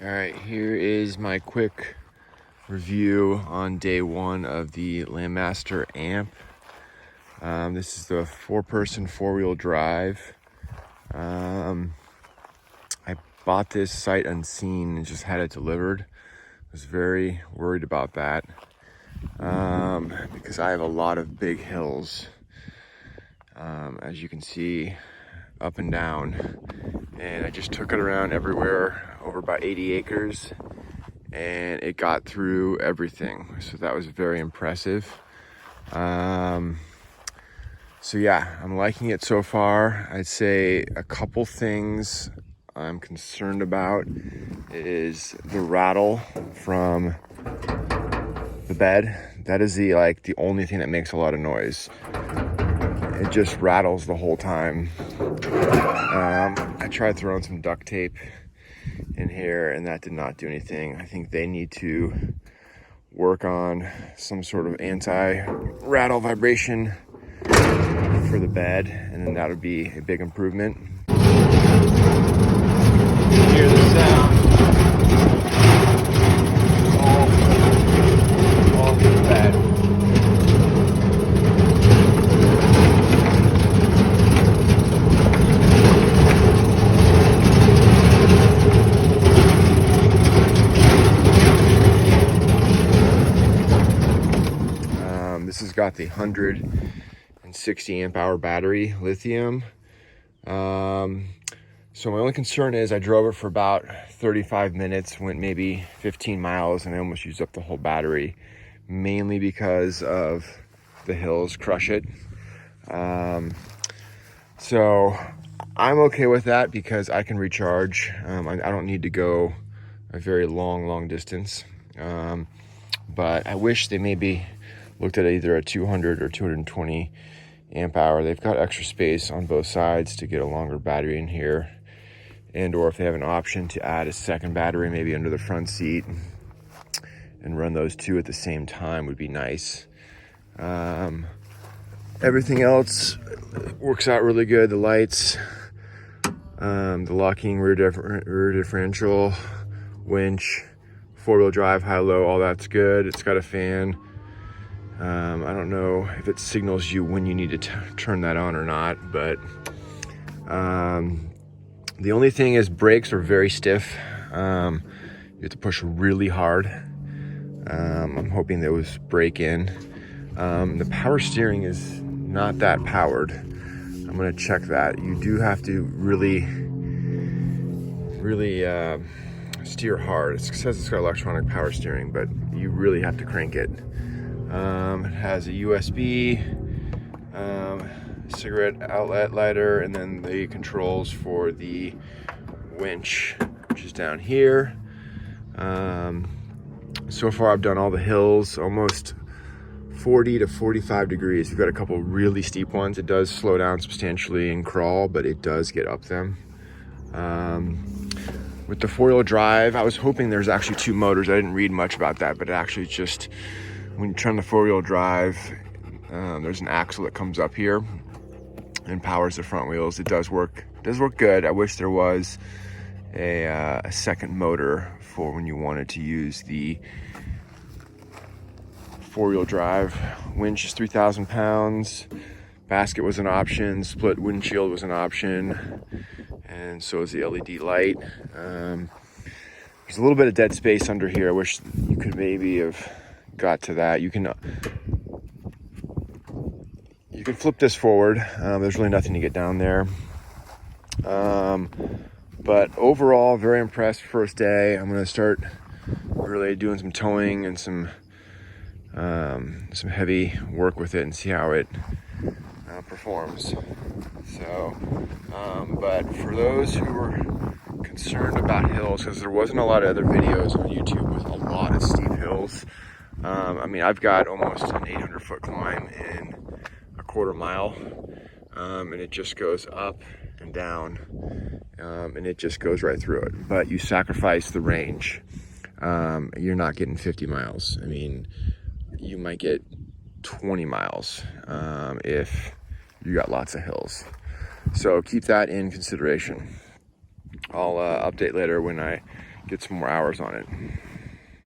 All right, here is my quick review on day one of the Landmaster amp. This is the 4-person 4-wheel drive. I bought this sight unseen and just had it delivered. I was very worried about that because I have a lot of big hills, as you can see, up and down. And I just took it around everywhere, over about 80 acres, and it got through everything. So that was very impressive. So yeah, I'm liking it so far. I'd say a couple things I'm concerned about is the rattle from the bed. That is the only thing that makes a lot of noise. It just rattles the whole time. I tried throwing some duct tape in here and that did not do anything. I think they need to work on some sort of anti-rattle vibration for the bed, and then that would be a big improvement. Hear the sound all through the bed. This has got the 160 amp hour battery, lithium. So my only concern is I drove it for about 35 minutes, went maybe 15 miles, and I almost used up the whole battery, mainly because of the hills crush it. So I'm okay with that because I can recharge. I don't need to go a very long distance. But I wish they maybe looked at either a 200 or 220 amp hour. They've got extra space on both sides to get a longer battery in here, and or if they have an option to add a second battery maybe under the front seat and run those two at the same time would be nice. Everything else works out really good. The lights, the locking rear differential, winch, 4-wheel drive, high-low, all that's good. It's got a fan. I don't know if it signals you when you need to turn that on or not, but the only thing is brakes are very stiff. You have to push really hard. I'm hoping those break in. The power steering is not that powered. I'm gonna check that. You do have to really steer hard. It says it's got electronic power steering, but you really have to crank it. It has a USB, cigarette outlet lighter, and then the controls for the winch, which is down here. So far I've done all the hills, almost 40 to 45 degrees. We've got a couple really steep ones. It does slow down substantially and crawl, but it does get up them. With the 4-wheel drive, I was hoping there's actually 2 motors. I didn't read much about that, but it actually just, when you turn the 4-wheel drive, there's an axle that comes up here and powers the front wheels. It does work good. I wish there was a second motor for when you wanted to use the 4-wheel drive. Winch is 3,000 pounds. Basket was an option. Split windshield was an option. And so is the LED light. There's a little bit of dead space under here. I wish you could maybe have got to that. You can flip this forward. There's really nothing to get down there. But overall, very impressed first day. I'm gonna start really doing some towing and some heavy work with it and see how it performs. So, but for those who were concerned about hills, because there wasn't a lot of other videos on YouTube with a lot of steep hills. I mean, I've got almost an 800-foot climb in a quarter mile, and it just goes up and down, and it just goes right through it. But you sacrifice the range. You're not getting 50 miles. I mean, you might get 20 miles if you got lots of hills. So keep that in consideration. I'll update later when I get some more hours on it.